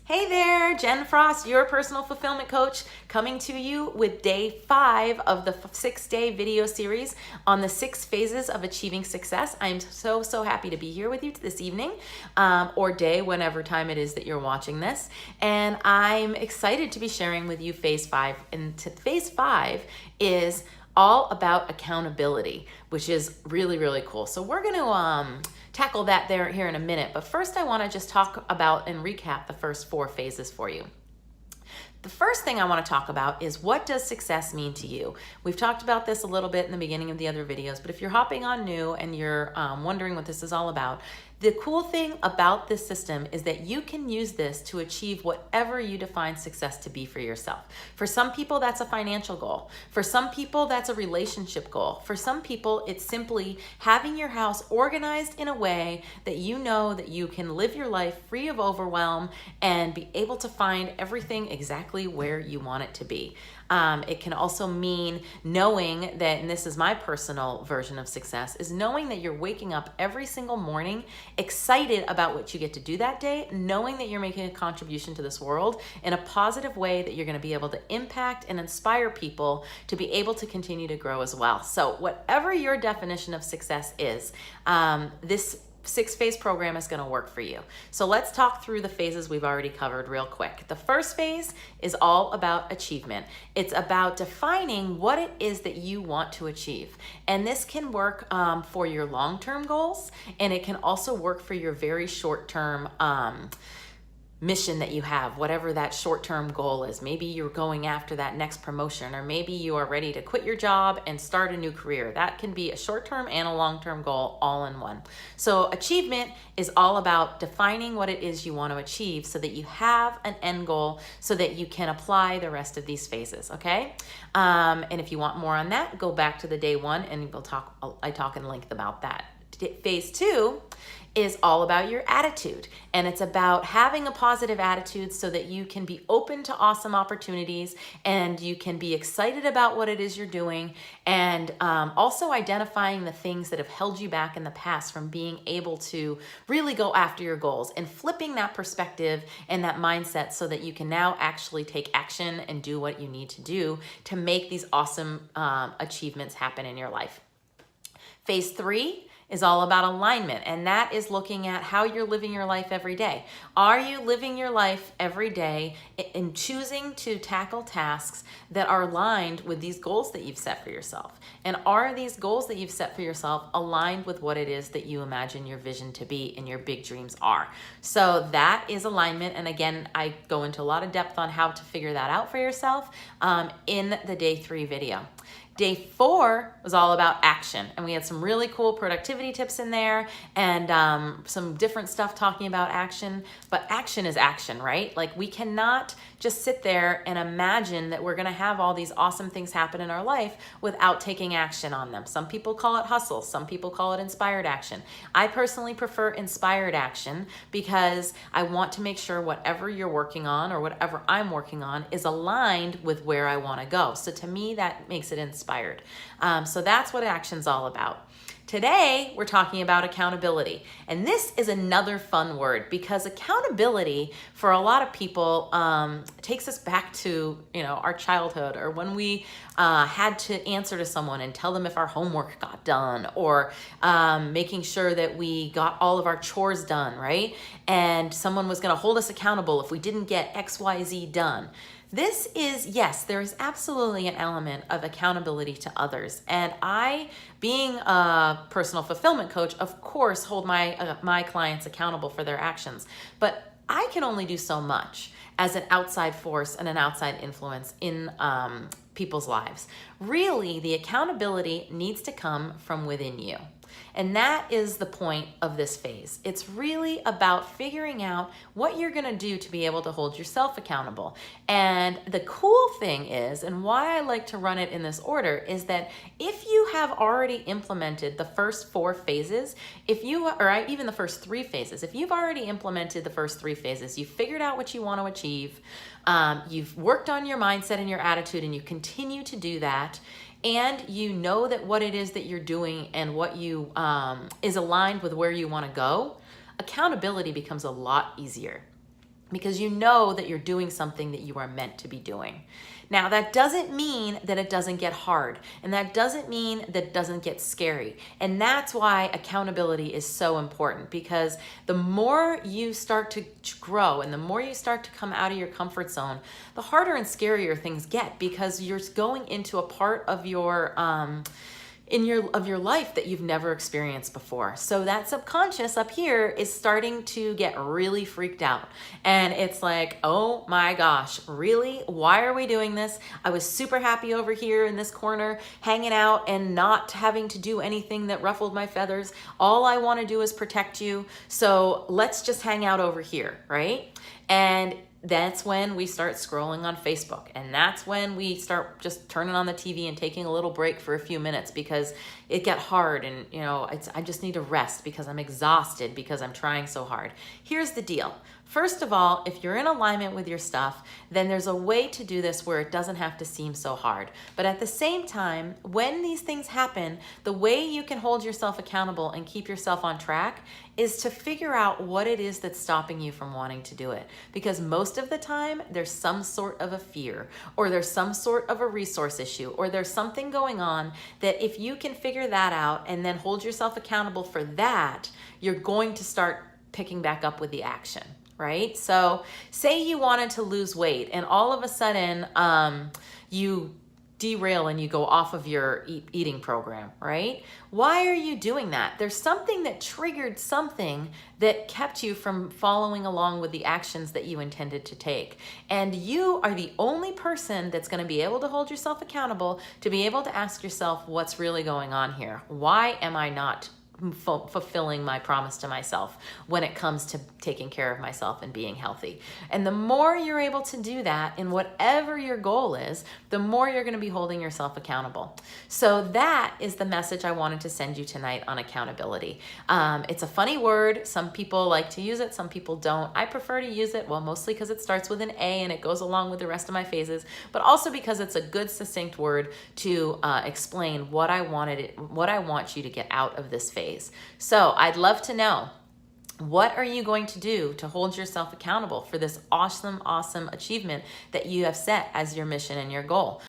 Hey there, Jen Frost, your personal fulfillment coach, coming to you with day 5 of the 6-day video series on the 6 phases of achieving success. I'm so happy to be here with you this evening or day, whenever time it is that you're watching this. And I'm excited to be sharing with you phase 5. And phase 5 is all about accountability, which is really cool. So we're going to tackle that here in a minute. But first I want to just talk about and recap the first 4 phases for you. The first thing I want to talk about is, what does success mean to you? We've talked about this a little bit in the beginning of the other videos, but if you're hopping on new and you're wondering what this is all about, the cool thing about this system is that you can use this to achieve whatever you define success to be for yourself. For some people, that's a financial goal. For some people, that's a relationship goal. For some people, it's simply having your house organized in a way that you know that you can live your life free of overwhelm and be able to find everything exactly where you want it to be. It can also mean knowing that, and this is my personal version of success, is knowing that you're waking up every single morning excited about what you get to do that day, knowing that you're making a contribution to this world in a positive way, that you're going to be able to impact and inspire people to be able to continue to grow as well. So whatever your definition of success is, this 6-phase program is going to work for you. So let's talk through the phases we've already covered real quick. The first phase is all about achievement. It's about defining what it is that you want to achieve. And this can work for your long-term goals, and it can also work for your very short-term mission that you have, whatever that short-term goal is. Maybe you're going after that next promotion, or maybe you are ready to quit your job and start a new career. That can be a short-term and a long-term goal all in one. So achievement is all about defining what it is you want to achieve so that you have an end goal so that you can apply the rest of these phases, okay? And if you want more on that, go back to the day 1 and I talk in length about that. Phase 2 is all about your attitude, and it's about having a positive attitude so that you can be open to awesome opportunities and you can be excited about what it is you're doing, and also identifying the things that have held you back in the past from being able to really go after your goals, and flipping that perspective and that mindset so that you can now actually take action and do what you need to do to make these awesome achievements happen in your life. Phase 3 is all about alignment, and that is looking at how you're living your life every day. Are you living your life every day in choosing to tackle tasks that are aligned with these goals that you've set for yourself? And are these goals that you've set for yourself aligned with what it is that you imagine your vision to be and your big dreams are? So that is alignment, and again, I go into a lot of depth on how to figure that out for yourself in the day 3 video. Day 4 was all about action, and we had some really cool productivity tips in there and some different stuff talking about action, but action is action, right? Like, we cannot just sit there and imagine that we're gonna have all these awesome things happen in our life without taking action on them. Some people call it hustle, some people call it inspired action. I personally prefer inspired action because I want to make sure whatever you're working on or whatever I'm working on is aligned with where I wanna go. So to me, that makes it inspired. So that's what action's all about. Today, we're talking about accountability. And this is another fun word because accountability for a lot of people takes us back to, our childhood, or when we had to answer to someone and tell them if our homework got done, or making sure that we got all of our chores done, right? And someone was gonna hold us accountable if we didn't get XYZ done. This is, yes, there is absolutely an element of accountability to others. And I, being a personal fulfillment coach, of course, hold my clients accountable for their actions. But I can only do so much as an outside force and an outside influence in people's lives. Really, the accountability needs to come from within you. And that is the point of this phase. It's really about figuring out what you're gonna do to be able to hold yourself accountable. And the cool thing is, and why I like to run it in this order, is that if you have already implemented the first 4 phases, or even the first 3 phases, if you've already implemented the first 3 phases, you've figured out what you want to achieve, you've worked on your mindset and your attitude, and you continue to do that, and you know that what it is that you're doing and what you is aligned with where you want to go, accountability becomes a lot easier. because you know that you're doing something that you are meant to be doing. Now, that doesn't mean that it doesn't get hard, and that doesn't mean that it doesn't get scary. And that's why accountability is so important, because the more you start to grow and the more you start to come out of your comfort zone, the harder and scarier things get, because you're going into a part of your your life that you've never experienced before. So that subconscious up here is starting to get really freaked out. And it's like, oh my gosh, really? Why are we doing this? I was super happy over here in this corner, hanging out and not having to do anything that ruffled my feathers. All I want to do is protect you. So let's just hang out over here, right? And that's when we start scrolling on Facebook. And that's when we start just turning on the TV and taking a little break for a few minutes, because it got hard and I just need to rest because I'm exhausted because I'm trying so hard. Here's the deal. First of all, if you're in alignment with your stuff, then there's a way to do this where it doesn't have to seem so hard. But at the same time, when these things happen, the way you can hold yourself accountable and keep yourself on track is to figure out what it is that's stopping you from wanting to do it. Because most of the time, there's some sort of a fear, or there's some sort of a resource issue, or there's something going on that if you can figure that out and then hold yourself accountable for that, you're going to start picking back up with the action. Right? So say you wanted to lose weight and all of a sudden you derail and you go off of your eating program, right? Why are you doing that? There's something that triggered something that kept you from following along with the actions that you intended to take. And you are the only person that's going to be able to hold yourself accountable, to be able to ask yourself, what's really going on here? Why am I not fulfilling my promise to myself when it comes to taking care of myself and being healthy? And the more you're able to do that in whatever your goal is, the more you're going to be holding yourself accountable. So that is the message I wanted to send you tonight on accountability. It's a funny word. Some people like to use it, some people don't. I prefer to use it, well, mostly because it starts with an A and it goes along with the rest of my phases, but also because it's a good succinct word to explain what I want you to get out of this phase. So I'd love to know, what are you going to do to hold yourself accountable for this awesome, awesome achievement that you have set as your mission and your goal?